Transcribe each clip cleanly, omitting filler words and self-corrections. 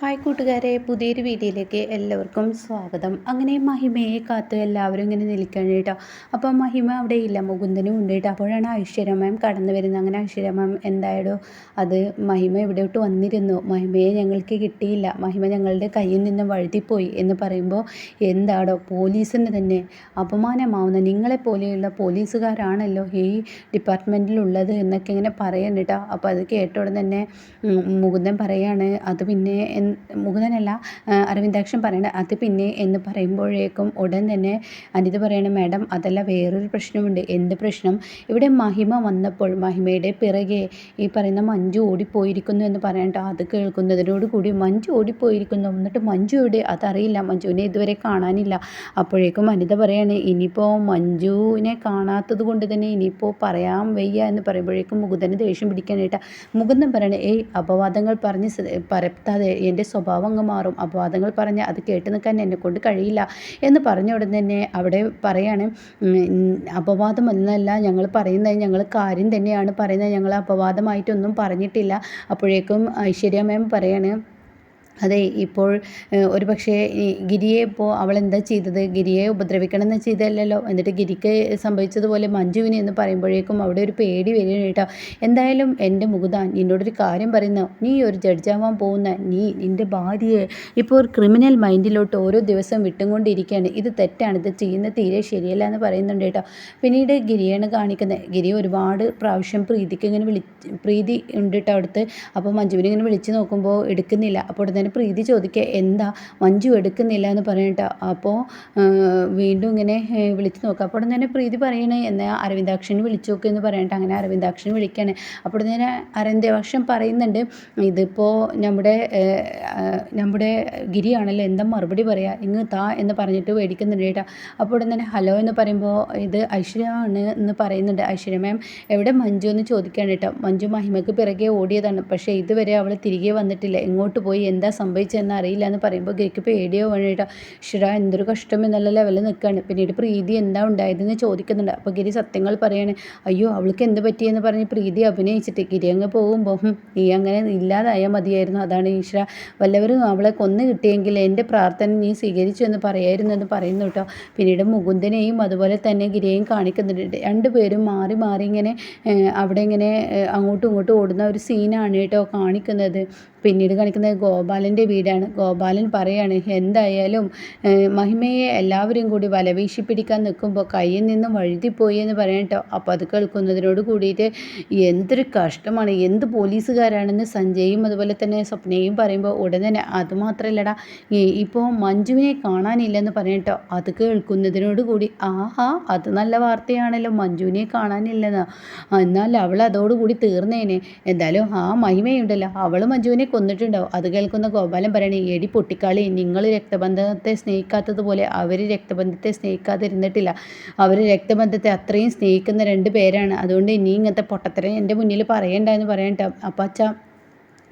Hi കൂട്ടുകാരെ, പുതിയൊരു വീഡിയോയിലേക്ക് എല്ലാവർക്കും സ്വാഗതം. അങ്ങനെ മഹിമയെ കാത്ത് എല്ലാവരും ഇങ്ങനെ നിൽക്കണം കേട്ടോ. അപ്പോൾ മഹിമ അവിടെ ഇല്ല, മുകുന്ദനും ഉണ്ട് കേട്ടോ. അപ്പോഴാണ് ഐശ്വര്യ മാം കടന്നു വരുന്നത്. അങ്ങനെ ഐശ്വര്യ മാം എന്തായാലും അത് മഹിമ ഇവിടോട്ട് വന്നിരുന്നു, മഹിമയെ ഞങ്ങൾക്ക് കിട്ടിയില്ല, മഹിമ ഞങ്ങളുടെ കയ്യിൽ നിന്ന് വഴുതിപ്പോയി എന്ന് പറയുമ്പോൾ എന്താടോ പോലീസിന് തന്നെ അപമാനമാവുന്ന, നിങ്ങളെപ്പോലെയുള്ള പോലീസുകാരാണല്ലോ ഈ ഡിപ്പാർട്ട്മെൻറ്റിലുള്ളത് എന്നൊക്കെ ഇങ്ങനെ പറയുന്നുണ്ട് കേട്ടോ. അപ്പോൾ അത് കേട്ട ഉടൻ തന്നെ മുകുന്ദൻ പറയാണ്, അത് പിന്നെ മുകുന്ദനല്ല, അരവിന്ദാക്ഷൻ പറയണ അത് പിന്നെ എന്ന് പറയുമ്പോഴേക്കും ഉടൻ തന്നെ അനിത പറയണം, മാഡം അതല്ല, വേറൊരു പ്രശ്നമുണ്ട്. എന്ത് പ്രശ്നം? ഇവിടെ മഹിമ വന്നപ്പോൾ മഹിമയുടെ പിറകെ ഈ പറയുന്ന മഞ്ജു ഓടിപ്പോയിരിക്കുന്നു എന്ന് പറയണ്ട. അത് കേൾക്കുന്നതിനോട് കൂടി മഞ്ജു ഓടിപ്പോയിരിക്കുന്നു, എന്നിട്ട് മഞ്ജു എവിടെ? അതറിയില്ല, മഞ്ജുവിനെ ഇതുവരെ കാണാനില്ല. അപ്പോഴേക്കും അനിത പറയാണ്, ഇനിയിപ്പോൾ മഞ്ജുവിനെ കാണാത്തത് കൊണ്ട് തന്നെ ഇനിയിപ്പോൾ പറയാൻ വയ്യ എന്ന് പറയുമ്പോഴേക്കും മുകുന്ദന് ദേഷ്യം പിടിക്കാനായിട്ട് മുകുന്ദൻ പറയണേ, അപവാദങ്ങൾ പറഞ്ഞ് പരത്താതെ, എൻ്റെ സ്വഭാവം അങ്ങ് മാറും, അപവാദങ്ങൾ പറഞ്ഞ് അത് കേട്ട് നിൽക്കാൻ എന്നെക്കൊണ്ട് കഴിയില്ല എന്ന് പറഞ്ഞ ഉടൻ തന്നെ അവിടെ പറയാണ്, അപവാദമൊന്നല്ല ഞങ്ങൾ പറയുന്നത്, ഞങ്ങൾ കാര്യം തന്നെയാണ് പറയുന്നത്, ഞങ്ങൾ അപവാദമായിട്ടൊന്നും പറഞ്ഞിട്ടില്ല. അപ്പോഴേക്കും ഐശ്വര്യ മാം പറയാണ്, അതെ, ഇപ്പോൾ ഒരു പക്ഷേ ഗിരിയെ ഇപ്പോൾ അവളെന്താ ചെയ്തത്? ഗിരിയെ ഉപദ്രവിക്കണം എന്ന് ചെയ്തതല്ലല്ലോ. എന്നിട്ട് ഗിരിക്ക് സംഭവിച്ചതുപോലെ മഞ്ജുവിനെ എന്ന് പറയുമ്പോഴേക്കും അവിടെ ഒരു പേടി വരികയാണ് കേട്ടോ. എന്തായാലും എൻ്റെ മുകുന്ദ, നിന്നോടൊരു കാര്യം പറയുന്നു, നീ ഒരു ജഡ്ജാവാൻ പോകുന്ന നിൻ്റെ ഭാര്യയെ ഇപ്പോൾ ഒരു ക്രിമിനൽ മൈൻഡിലോട്ട് ഓരോ ദിവസം വിട്ടുകൊണ്ടിരിക്കുകയാണ്. ഇത് തെറ്റാണ്, ഇത് ചെയ്യുന്നത് തീരെ ശരിയല്ല എന്ന് പറയുന്നുണ്ട് കേട്ടോ. പിന്നീട് ഗിരിയാണ് കാണിക്കുന്നത്. ഗിരി ഒരുപാട് പ്രാവശ്യം പ്രീതിക്ക് ഇങ്ങനെ പ്രീതി ഉണ്ട് കേട്ടോ അടുത്ത്. അപ്പോൾ മഞ്ജുവിനെ ഇങ്ങനെ വിളിച്ച് നോക്കുമ്പോൾ എടുക്കുന്നില്ല. അപ്പോൾ ഉടനെ പ്രീതി ചോദിക്കുക, എന്താ മഞ്ജു എടുക്കുന്നില്ല എന്ന് പറഞ്ഞിട്ട്. അപ്പോൾ വീണ്ടും ഇങ്ങനെ വിളിച്ച് നോക്കുക. അപ്പോൾ തന്നെ പ്രീതി പറയണേ, എന്നാൽ അരവിന്ദാക്ഷനെ വിളിച്ചു നോക്കുക എന്ന് പറഞ്ഞിട്ട് അങ്ങനെ അരവിന്ദാക്ഷനെ വിളിക്കുകയാണ്. അപ്പോൾ തന്നെ അരവിന്ദാക്ഷൻ പറയുന്നുണ്ട്, ഇതിപ്പോൾ നമ്മുടെ ഗിരിയാണല്ലോ, എന്താ മറുപടി പറയുക, ഇങ്ങ് താ എന്ന് പറഞ്ഞിട്ട് മേടിക്കുന്നുണ്ട് കേട്ടോ. അപ്പോൾ ഉടൻ തന്നെ ഹലോ എന്ന് പറയുമ്പോൾ ഇത് ഐശ്വര്യ ആണ് എന്ന് പറയുന്നുണ്ട്. ഐശ്വര്യ മാം എവിടെ മഞ്ജു എന്ന് ചോദിക്കുകയാണ് കേട്ടോ. മഞ്ജു മഹിമയ്ക്ക് പിറകെ ഓടിയതാണ്, പക്ഷേ ഇതുവരെ അവൾ തിരികെ വന്നിട്ടില്ല, എങ്ങോട്ട് പോയി, എന്താ സംഭവിച്ചതെന്ന് അറിയില്ല എന്ന് പറയുമ്പോൾ ഗിരിക്ക് പേടിയോ വേണ്ടിയിട്ടോ. ഈശ്വര, എന്തൊരു കഷ്ടം എന്നുള്ള ലെവലിൽ നിൽക്കുകയാണ്. പിന്നീട് പ്രീതി എന്താ ഉണ്ടായതെന്ന് ചോദിക്കുന്നുണ്ട്. അപ്പോൾ ഗിരി സത്യങ്ങൾ പറയാണ്, അയ്യോ അവൾക്ക് എന്ത് പറ്റിയെന്ന് പറഞ്ഞ് പ്രീതി അഭിനയിച്ചിട്ട് ഗിരി അങ്ങ് പോകുമ്പോൾ, നീ അങ്ങനെ ഇല്ലാതായാൽ മതിയായിരുന്നു, അതാണ് ഈശ്വര, വല്ലവരും അവളെ കൊന്നു കിട്ടിയെങ്കിൽ എൻ്റെ പ്രാർത്ഥന നീ സ്വീകരിച്ചു എന്ന് പറയായിരുന്നു എന്ന് പറയുന്നു കേട്ടോ. പിന്നീട് മുകുന്ദനെയും അതുപോലെ തന്നെ ഗിരിയെയും കാണിക്കുന്നുണ്ട്. രണ്ടുപേരും മാറി മാറി ഇങ്ങനെ അവിടെ ഇങ്ങനെ അങ്ങോട്ടും ഇങ്ങോട്ടും ഓടുന്ന ഒരു സീനാണ് കേട്ടോ കാണിക്കുന്നത്. പിന്നീട് കാണിക്കുന്നത് ഗോപാലൻ്റെ വീടാണ്. ഗോപാലൻ പറയാണ്, എന്തായാലും മഹിമയെ എല്ലാവരും കൂടി വലവീശി പിടിക്കാൻ നിൽക്കുമ്പോൾ കയ്യിൽ നിന്നും വഴുതിപ്പോയി എന്ന് പറയട്ടോ. അപ്പോൾ അത് കേൾക്കുന്നതിനോട് കൂടിയിട്ട് എന്തൊരു കഷ്ടമാണ്, എന്ത് പോലീസുകാരാണെന്ന് സഞ്ജയും അതുപോലെ തന്നെ സ്വപ്നയും പറയുമ്പോൾ ഉടനെ തന്നെ, അതുമാത്രമല്ലടാ ഇപ്പോൾ മഞ്ജുവിനെ കാണാനില്ലെന്ന് പറയട്ടോ. അത് കേൾക്കുന്നതിനോട് കൂടി, ആഹാ അത് നല്ല വാർത്തയാണല്ലോ, മഞ്ജുവിനെ കാണാനില്ലെന്ന്, എന്നാൽ അവൾ അതോടുകൂടി തീർന്നേനെ. എന്തായാലും ആ മഹിമയുണ്ടല്ലോ, അവൾ മഞ്ജുവിനെ കൊന്നിട്ടുണ്ടാവും. അത് കേൾക്കുന്ന ഗോപാലൻ പറയണേ, എടി പൊട്ടിക്കാളി, നിങ്ങൾ രക്തബന്ധത്തെ സ്നേഹിക്കാത്തതുപോലെ അവർ രക്തബന്ധത്തെ സ്നേഹിക്കാതിരുന്നിട്ടില്ല, അവർ രക്തബന്ധത്തെ അത്രയും സ്നേഹിക്കുന്ന രണ്ട് പേരാണ്, അതുകൊണ്ട് ഇനി ഇങ്ങനത്തെ പൊട്ടത്തരം എൻ്റെ മുന്നിൽ പറയണ്ട എന്ന് പറയണ്ട. അപ്പം അച്ഛാ,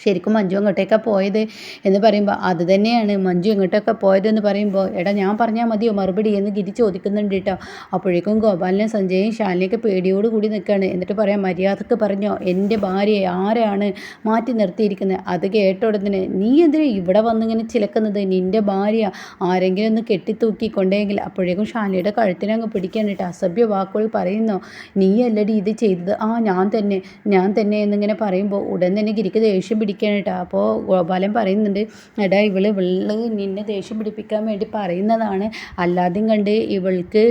ശരിക്കും മഞ്ജു എങ്ങോട്ടേക്കാണ് പോയത് എന്ന് പറയുമ്പോൾ, അത് തന്നെയാണ് മഞ്ജു എങ്ങോട്ടൊക്കെ പോയതെന്ന് പറയുമ്പോൾ, എടാ ഞാൻ പറഞ്ഞാൽ മതിയോ മറുപടി എന്ന് ഗിരി ചോദിക്കുന്നുണ്ട് കേട്ടോ. അപ്പോഴേക്കും ഗോപാലിനും സഞ്ജയും ശാലിനിയൊക്കെ പേടിയോട് കൂടി നിൽക്കുകയാണ്. എന്നിട്ട് പറയാം, മര്യാദക്ക് പറഞ്ഞോ, എൻ്റെ ഭാര്യയെ ആരാണ് മാറ്റി നിർത്തിയിരിക്കുന്നത്? അത് കേട്ട ഉടനെ, നീ എന്തിനാ ഇവിടെ വന്നിങ്ങനെ ചിലക്കുന്നത്? നിൻ്റെ ഭാര്യ ആരെങ്കിലും ഒന്ന് കെട്ടിത്തൂക്കി കൊണ്ടെങ്കിൽ. അപ്പോഴേക്കും ശാലിനിയുടെ കഴുത്തിനങ്ങ് പിടിക്കാൻ കേട്ടോ. അസഭ്യ വാക്കുകൾ പറയുന്നു, നീ അല്ലടി ഇത് ചെയ്തത്? ആ ഞാൻ തന്നെ എന്നിങ്ങനെ പറയുമ്പോൾ ഉടൻ തന്നെ ഗിരിക്ക് ദേഷ്യം പിടിക്കാനായിട്ടാ. അപ്പോൾ ഗോപാലൻ പറയുന്നുണ്ട്, എടാ ഇവള് നിന്നെ ദേഷ്യം പിടിപ്പിക്കാൻ വേണ്ടി പറയുന്നതാണ്, അല്ലാതെയും കണ്ട് ഇവൾക്ക്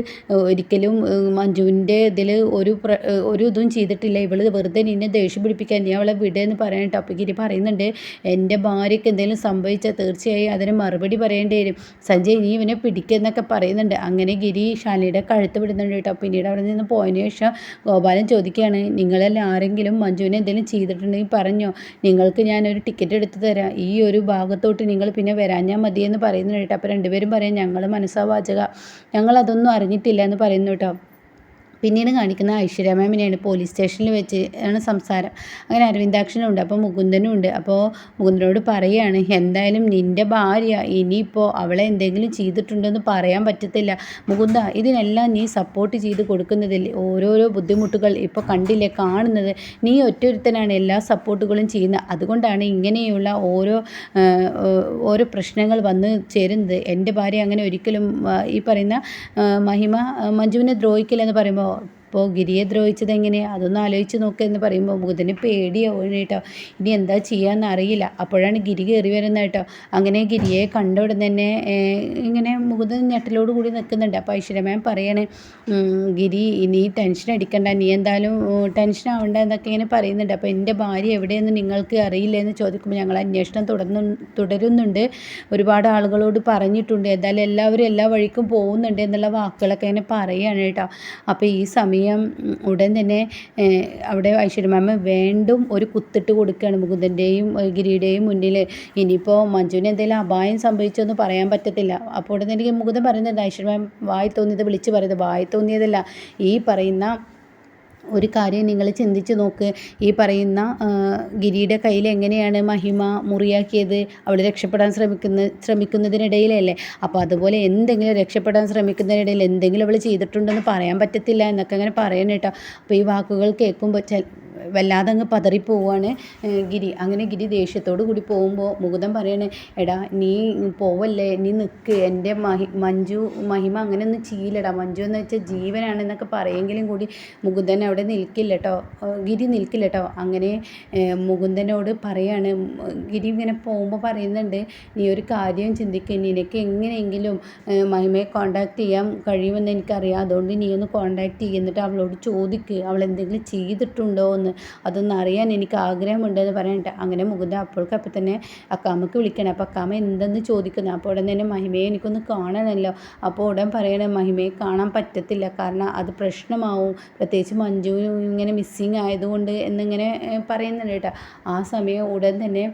ഒരിക്കലും മഞ്ജുവിൻ്റെ ഇതിൽ ഒരു ഇതും ചെയ്തിട്ടില്ല, ഇവള് വെറുതെ നിന്നെ ദേഷ്യം പിടിപ്പിക്കാൻ, നീ അവളെ വിടുകയെന്ന് പറയാനായിട്ട്. അപ്പോൾ ഗിരി പറയുന്നുണ്ട്, എൻ്റെ ഭാര്യയ്ക്ക് എന്തെങ്കിലും സംഭവിച്ചാൽ തീർച്ചയായും അതിന് മറുപടി പറയേണ്ടി വരും, സഞ്ജയ് നീ ഇവനെ പിടിക്കുന്നൊക്കെ പറയുന്നുണ്ട്. അങ്ങനെ ഗിരി ശാലിനിയുടെ കഴുത്ത് വിടുന്നുണ്ട് കേട്ടോ. പിന്നീട് അവിടെ നിന്ന് പോയതിനു ശേഷം ഗോപാലൻ ചോദിക്കുകയാണ്, നിങ്ങളെല്ലാം ആരെങ്കിലും മഞ്ജുവിനെ എന്തെങ്കിലും ചെയ്തിട്ടുണ്ടെങ്കിൽ പറഞ്ഞോ, നിങ്ങൾക്ക് ഞാനൊരു ടിക്കറ്റ് എടുത്ത് തരാം, ഈ ഒരു ഭാഗത്തോട്ട് നിങ്ങൾ പിന്നെ വരാഞ്ഞാൽ മതിയെന്ന് പറയുന്നു കേട്ടോ. അപ്പോൾ രണ്ടുപേരും പറയാം, ഞങ്ങൾ മനസ്സാ വാചക, ഞങ്ങളതൊന്നും അറിഞ്ഞിട്ടില്ല എന്ന് പറയുന്നു കേട്ടോ. പിന്നീട് കാണിക്കുന്ന ഐശ്വര്യ മാമിനെയാണ്. പോലീസ് സ്റ്റേഷനിൽ വെച്ച് ആണ് സംസാരം. അങ്ങനെ അരവിന്ദാക്ഷനും ഉണ്ട്, അപ്പോൾ മുകുന്ദനും ഉണ്ട്. അപ്പോൾ മുകുന്ദനോട് പറയുകയാണ്, എന്തായാലും നിൻ്റെ ഭാര്യ ഇനിയിപ്പോൾ അവളെ എന്തെങ്കിലും ചെയ്തിട്ടുണ്ടെന്ന് പറയാൻ പറ്റത്തില്ല മുകുന്ദ. ഇതിനെല്ലാം നീ സപ്പോർട്ട് ചെയ്ത് കൊടുക്കുന്നതിൽ ഓരോരോ ബുദ്ധിമുട്ടുകൾ ഇപ്പോൾ കണ്ടില്ലേ കാണുന്നത്. നീ ഒറ്റൊരുത്തനാണ് എല്ലാ സപ്പോർട്ടുകളും ചെയ്യുന്നത്. അതുകൊണ്ടാണ് ഇങ്ങനെയുള്ള ഓരോ പ്രശ്നങ്ങൾ വന്ന് ചേരുന്നത്. എൻ്റെ ഭാര്യ അങ്ങനെ ഒരിക്കലും ഈ പറയുന്ന മഹിമ മഞ്ജുവിനെ ദ്രോഹിക്കില്ലെന്ന് പറയുമ്പോൾ, അപ്പോൾ ഗിരിയെ ദ്രോഹിച്ചത് എങ്ങനെയാണ്, അതൊന്ന് ആലോചിച്ച് നോക്കുക എന്ന് പറയുമ്പോൾ മുകുന്ദന് പേടിയാവും കേട്ടോ. ഇനി എന്താ ചെയ്യാന്ന് അറിയില്ല. അപ്പോഴാണ് ഗിരി കയറി വരുന്നത് കേട്ടോ. അങ്ങനെ ഗിരിയെ കണ്ട ഉടൻ തന്നെ ഇങ്ങനെ മുകുന്ദൻ ഞെട്ടലോട് കൂടി നിൽക്കുന്നുണ്ട്. അപ്പോൾ ഐശ്വര്യ മാം പറയാണ്, ഗിരി നീ ടെൻഷൻ അടിക്കണ്ട, നീ എന്തായാലും ടെൻഷൻ ആവണ്ട എന്നൊക്കെ ഇങ്ങനെ പറയുന്നുണ്ട്. അപ്പോൾ എൻ്റെ ഭാര്യ എവിടെയെന്ന് നിങ്ങൾക്ക് അറിയില്ല എന്ന് ചോദിക്കുമ്പോൾ, ഞങ്ങൾ അന്വേഷണം തുടരുന്നുണ്ട്, ഒരുപാട് ആളുകളോട് പറഞ്ഞിട്ടുണ്ട്, എന്തായാലും എല്ലാവരും എല്ലാ വഴിക്കും പോകുന്നുണ്ട് എന്നുള്ള വാക്കുകളൊക്കെ ഇങ്ങനെ പറയുകയാണ് കേട്ടോ. അപ്പോൾ ഈ സമയം ഉടൻ തന്നെ അവിടെ ഐശ്വര്യ മാം വീണ്ടും ഒരു കുത്തിട്ട് കൊടുക്കുകയാണ് മുകുന്ദൻ്റെയും ഗിരിയുടെയും മുന്നിൽ. ഇനിയിപ്പോൾ മഞ്ജുവിന് എന്തെങ്കിലും അപായം സംഭവിച്ചോന്ന് പറയാൻ പറ്റത്തില്ല. അപ്പോൾ ഉടൻ എനിക്ക് മുകുന്ദൻ പറയുന്നുണ്ട്, ഐശ്വര്യ മാം വായി തോന്നിയത് വിളിച്ച് പറയുന്നത്, വായി തോന്നിയതല്ല, ഈ പറയുന്ന ഒരു കാര്യം നിങ്ങൾ ചിന്തിച്ച് നോക്ക്. ഈ പറയുന്ന ഗിരിയുടെ കയ്യിൽ എങ്ങനെയാണ് മഹിമ മുറിയാക്കിയത്, അവൾ രക്ഷപ്പെടാൻ ശ്രമിക്കുന്നതിനിടയിലല്ലേ. അപ്പോൾ അതുപോലെ എന്തെങ്കിലും രക്ഷപ്പെടാൻ ശ്രമിക്കുന്നതിനിടയിൽ എന്തെങ്കിലും അവൾ ചെയ്തിട്ടുണ്ടെന്ന് പറയാൻ പറ്റത്തില്ല എന്നൊക്കെ അങ്ങനെ പറയണം കേട്ടോ. അപ്പോൾ ഈ വാക്കുകൾ കേൾക്കുമ്പോൾ വല്ലാതെ അങ്ങ് പതറിപ്പോവാണ് ഗിരി. അങ്ങനെ ഗിരി ദേഷ്യത്തോടു കൂടി പോകുമ്പോൾ മുകുന്ദൻ പറയണേ, എടാ നീ പോവല്ലേ, നീ നിൽക്ക്, എൻ്റെ മഹിമ അങ്ങനെയൊന്നും ചെയ്യില്ലടാ, മഞ്ജു എന്ന് വെച്ചാൽ ജീവനാണെന്നൊക്കെ പറയെങ്കിലും കൂടി മുകുന്ദൻ അവിടെ നിൽക്കില്ല കേട്ടോ, ഗിരി നിൽക്കില്ല കേട്ടോ. അങ്ങനെ മുകുന്ദനോട് പറയാണ്, ഗിരി ഇങ്ങനെ പോകുമ്പോൾ പറയുന്നുണ്ട്, നീ ഒരു കാര്യം ചിന്തിക്കുക, നിനക്ക് എങ്ങനെയെങ്കിലും മഹിമയെ കോണ്ടാക്ട് ചെയ്യാൻ കഴിയുമെന്ന് എനിക്കറിയാം, അതുകൊണ്ട് നീ ഒന്ന് കോണ്ടാക്ട് ചെയ്യുന്നിട്ട് അവളോട് ചോദിക്ക് അവൾ എന്തെങ്കിലും ചെയ്തിട്ടുണ്ടോ എന്ന്, അതൊന്നും അറിയാൻ എനിക്ക് ആഗ്രഹമുണ്ടെന്ന് പറയാനിട്ട്. അങ്ങനെ മുകുന്ദൻ അപ്പോൾ തന്നെ അക്കാമക്ക് വിളിക്കണം. അപ്പോൾ അക്കാമ എന്തെന്ന് ചോദിക്കുന്നത്. അപ്പോൾ ഉടൻ തന്നെ മഹിമയെ എനിക്കൊന്ന് കാണണമല്ലോ. അപ്പോൾ ഉടൻ പറയണേ, മഹിമയെ കാണാൻ പറ്റത്തില്ല, കാരണം അത് പ്രശ്നമാവും, പ്രത്യേകിച്ച് മഞ്ജു ഇങ്ങനെ മിസ്സിങ് ആയതുകൊണ്ട് എന്നിങ്ങനെ പറയുന്നുണ്ട് കേട്ടോ. ആ സമയം ഉടൻ തന്നെ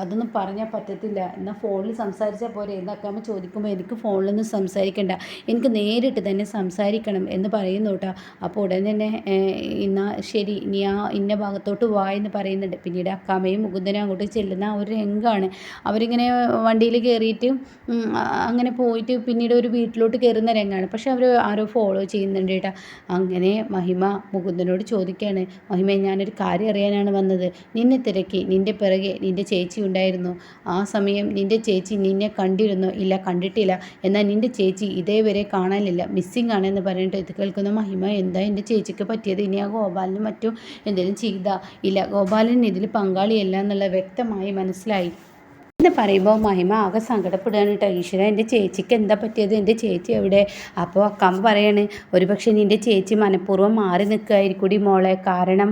അതൊന്നും പറഞ്ഞാൽ പറ്റത്തില്ല, എന്നാൽ ഫോണിൽ സംസാരിച്ചാൽ പോരെ എന്ന് അക്കാമ ചോദിക്കുമ്പോൾ, എനിക്ക് ഫോണിലൊന്നും സംസാരിക്കണ്ട, എനിക്ക് നേരിട്ട് തന്നെ സംസാരിക്കണം എന്ന് പറയുന്നു കേട്ടോ. അപ്പോൾ ഉടൻ തന്നെ എന്നാൽ ശരി, നീ ഇന്ന ഭാഗത്തോട്ട് വായെന്ന് പറയുന്നുണ്ട്. പിന്നീട് അക്കാമയും മുകുന്ദനും അങ്ങോട്ട് ചെല്ലുന്ന ഒരു രംഗമാണ്. അവരിങ്ങനെ വണ്ടിയിൽ കയറിയിട്ട് അങ്ങനെ പോയിട്ട് പിന്നീട് ഒരു വീട്ടിലോട്ട് കയറുന്ന രംഗമാണ്. പക്ഷെ അവർ ആരോ ഫോളോ ചെയ്യുന്നുണ്ട് കേട്ടോ. അങ്ങനെ മഹിമ മുകുന്ദനോട് ചോദിക്കുകയാണ്, മഹിമ ഞാനൊരു കാര്യം അറിയാനാണ് വന്നത്, നിന്നെ തിരക്കി നിൻ്റെ പിറകെ നിൻ്റെ ചേച്ചി ഉണ്ടായിരുന്നു, ആ സമയം നിൻ്റെ ചേച്ചി നിന്നെ കണ്ടിരുന്നോ? ഇല്ല, കണ്ടിട്ടില്ല. എന്നാൽ നിൻ്റെ ചേച്ചി ഇതേവരെ കാണാനില്ല, മിസ്സിംഗ് ആണെന്ന് പറഞ്ഞിട്ട് ഇത് കേൾക്കുന്ന മഹിമ, എന്താ എൻ്റെ ചേച്ചിക്ക് പറ്റിയത്, ഇനി ആ ഗോപാലിനും മറ്റും എന്തെങ്കിലും ചെയ്താ? ഇല്ല, ഗോപാലൻ ഇതിൽ പങ്കാളിയല്ല എന്നുള്ള വ്യക്തമായി മനസ്സിലായി എന്ന് പറയുമ്പോൾ മഹിമ ആകെ സങ്കടപ്പെടുകയാണ് കേട്ടോ. ഈശ്വര, എൻ്റെ ചേച്ചിക്ക് എന്താ പറ്റിയത്, എൻ്റെ ചേച്ചി എവിടെ? അപ്പോൾ അക്കാമ്മ പറയാണ്, ഒരു പക്ഷേ നിൻ്റെ ചേച്ചി മനഃപൂർവ്വം മാറി നിൽക്കുകയായിരിക്കൂടി മോളെ, കാരണം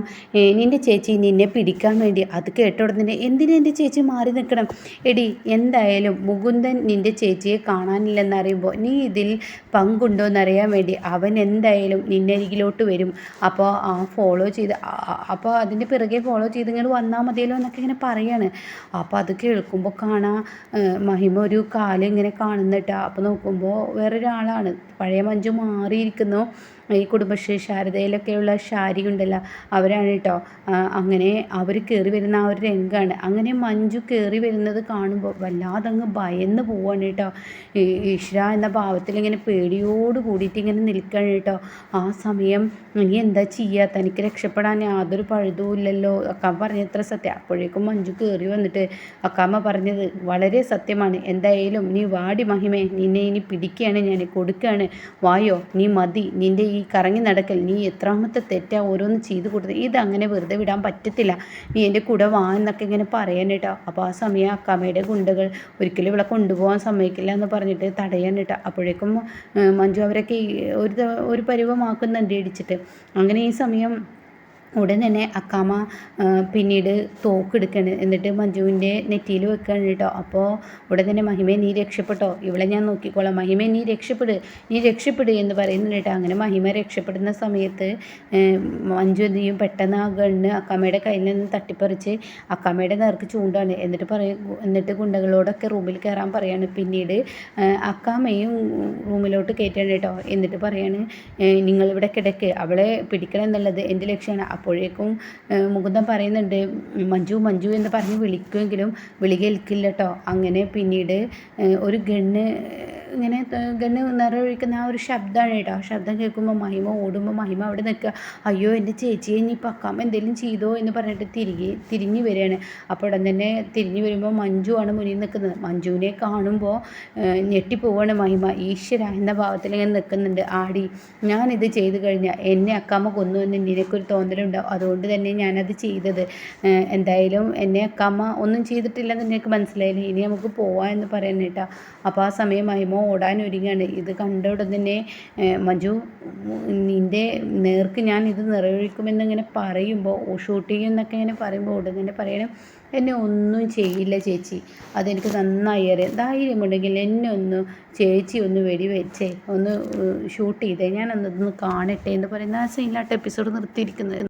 നിൻ്റെ ചേച്ചി നിന്നെ പിടിക്കാൻ വേണ്ടി. അത് കേട്ട ഉടനെ എന്തിനാ എൻ്റെ ചേച്ചി മാറി നിൽക്കണം? എടി, എന്തായാലും മുകുന്ദൻ നിൻ്റെ ചേച്ചിയെ കാണാനില്ലെന്നറിയുമ്പോൾ നീ ഇതിൽ പങ്കുണ്ടോ എന്നറിയാൻ വേണ്ടി അവൻ എന്തായാലും നിന്നരികിലോട്ട് വരും. അപ്പോൾ അപ്പോൾ അതിൻ്റെ പിറകെ ഫോളോ ചെയ്ത് ഇങ്ങനെ വന്നാൽ മതിയല്ലോ എന്നൊക്കെ ഇങ്ങനെ പറയാണ്. അപ്പോൾ അത് കേൾക്കുമ്പോൾ കാണാം മഹിമ ഒരു കാല് ഇങ്ങനെ കാണുന്നിട്ടാ. അപ്പോൾ നോക്കുമ്പോൾ വേറൊരാളാണ്, പഴയ മഞ്ജു മാറിയിരിക്കുന്നു. ഈ കുടുംബശ്രീ ശാരദയിലൊക്കെയുള്ള ഷാരി ഉണ്ടല്ലോ, അവരാണ് കേട്ടോ. അങ്ങനെ അവർ കയറി വരുന്ന ആ ഒരു രംഗമാണ്. അങ്ങനെ മഞ്ജു കയറി വരുന്നത് കാണുമ്പോൾ വല്ലാതെ അങ്ങ് ഭയന്ന് പോവാണ് കേട്ടോ. ഈശ്വര എന്ന ഭാവത്തിൽ ഇങ്ങനെ പേടിയോട് കൂടിയിട്ട് ഇങ്ങനെ നിൽക്കുകയാണ് കേട്ടോ. ആ സമയം നീ എന്താ ചെയ്യുക, തനിക്ക് രക്ഷപ്പെടാൻ യാതൊരു പഴുതും ഇല്ലല്ലോ, അക്കാമ്മ പറഞ്ഞത്ര സത്യം. അപ്പോഴേക്കും മഞ്ജു കയറി വന്നിട്ട് അക്കാമ്മ പറഞ്ഞത് വളരെ സത്യമാണ്, എന്തായാലും നീ വാടി മഹിമേ, നിന്നെ ഇനി പിടിക്കുകയാണ്, ഞാൻ കൊടുക്കുകയാണ്, വായോ, നീ മതി, നിൻ്റെ ഈ കറങ്ങി നടക്കൽ, നീ എത്രാമത്തെ തെറ്റാ ഓരോന്ന് ചെയ്ത് കൊടുത്തത്, ഇതങ്ങനെ വെറുതെ വിടാൻ പറ്റത്തില്ല, നീ എൻ്റെ കൂടെ വാ എന്നൊക്കെ ഇങ്ങനെ പറയാൻ കേട്ടോ. അപ്പോൾ ആ സമയം അക്കാമ്മയുടെ ഗുണ്ടകൾ ഒരിക്കലും ഇവിടെ കൊണ്ടുപോകാൻ സമ്മതിക്കില്ല എന്ന് പറഞ്ഞിട്ട് തടയാൻ കേട്ടോ. അപ്പോഴേക്കും മഞ്ജു അവരൊക്കെ ഒരു പരുവമാക്കുന്നുണ്ട് ഇടിച്ചിട്ട്. അങ്ങനെ ഈ സമയം ഉടൻ തന്നെ അക്കാമ പിന്നീട് തോക്കെടുക്കുകയാണ്. എന്നിട്ട് മഞ്ജുവിൻ്റെ നെറ്റിയിൽ വെക്കുകയാണ് കേട്ടോ. അപ്പോൾ ഉടൻ തന്നെ മഹിമേ നീ രക്ഷപ്പെട്ടോ, ഇവളെ ഞാൻ നോക്കിക്കോളാം, മഹിമേ നീ രക്ഷപ്പെട് എന്ന് പറയുന്നുണ്ട് കേട്ടോ. അങ്ങനെ മഹിമ രക്ഷപ്പെടുന്ന സമയത്ത് മഞ്ജു എന്ത് ചെയ്യും, പെട്ടെന്ന് ആ ഗണ്ണ് അക്കാമയുടെ കയ്യിൽ നിന്ന് തട്ടിപ്പറിച്ച് അക്കാമയുടെ നേർക്ക് ചൂണ്ടാണ്. എന്നിട്ട് ഗുണ്ടകളോടൊക്കെ റൂമിൽ കയറാൻ പറയാണ്. പിന്നീട് അക്കാമയും റൂമിലോട്ട് കയറ്റാണ് കേട്ടോ. എന്നിട്ട് പറയാണ്, നിങ്ങളിവിടെ കിടക്ക്, അവളെ പിടിക്കണം എന്നുള്ളത് എൻ്റെ ലക്ഷ്യമാണ്. അപ്പോഴേക്കും മുകുന്ദൻ പറയുന്നുണ്ട്, മഞ്ജു എന്ന് പറഞ്ഞ് വിളിക്കുമെങ്കിലും വിളി കേൾക്കില്ല കേട്ടോ. അങ്ങനെ പിന്നീട് ഒരു ഗണ്ണ് നിറയൊഴിക്കുന്ന ആ ഒരു ശബ്ദമാണ് കേട്ടോ. ആ ശബ്ദം കേൾക്കുമ്പോൾ മഹിമ ഓടുമ്പോൾ മഹിമ അവിടെ നിൽക്കുക. അയ്യോ എൻ്റെ ചേച്ചിയെ ഇനിയിപ്പോൾ അക്കാമ എന്തെങ്കിലും ചെയ്തോ എന്ന് പറഞ്ഞിട്ട് തിരിഞ്ഞ് വരികയാണ്. അപ്പോൾ ഉടൻ തന്നെ തിരിഞ്ഞ് വരുമ്പോൾ മഞ്ജു ആണ് മുന്നിൽ നിൽക്കുന്നത്. മഞ്ജുവിനെ കാണുമ്പോൾ ഞെട്ടിപ്പോവാണ് മഹിമ. ഈശ്വര എന്ന ഭാവത്തിൽ ഇങ്ങനെ നിൽക്കുന്നുണ്ട്. ആടി, ഞാനിത് ചെയ്ത് കഴിഞ്ഞാൽ എന്നെ അക്കാമ കൊന്നു എന്ന് നിനക്കൊരു തോന്നലുണ്ടാവും, അതുകൊണ്ട് തന്നെ ഞാനത് ചെയ്തത്. എന്തായാലും എന്നെ അക്കാമ ഒന്നും ചെയ്തിട്ടില്ലെന്ന് നിനക്ക് മനസ്സിലായില്ലേ, ഇനി നമുക്ക് പോവാം എന്ന് പറയുന്നത് കേട്ടോ. അപ്പോൾ ആ സമയം മഹിമ ഓടാൻ ഒരുങ്ങാണ്. ഇത് കണ്ട ഉടൻ തന്നെ മഞ്ജു, നിൻ്റെ നേർക്ക് ഞാൻ ഇത് നിറയൊഴിക്കുമെന്നിങ്ങനെ പറയുമ്പോൾ ഷൂട്ട് ചെയ്യുമെന്നൊക്കെ ഇങ്ങനെ പറയുമ്പോൾ ഉടൻ തന്നെ പറയണം, എന്നെ ഒന്നും ചെയ്യില്ല ചേച്ചി, അതെനിക്ക് നന്നായി അറിയാം. ധൈര്യമുണ്ടെങ്കിൽ എന്നെ ചേച്ചി ഒന്ന് വെടിവെച്ചേ, ഒന്ന് ഷൂട്ട് ചെയ്തേ, ഞാനൊന്ന് കാണട്ടെ എന്ന് പറയുന്ന ആ സീനിലായിട്ട് എപ്പിസോഡ് നിർത്തിയിരിക്കുന്നത്.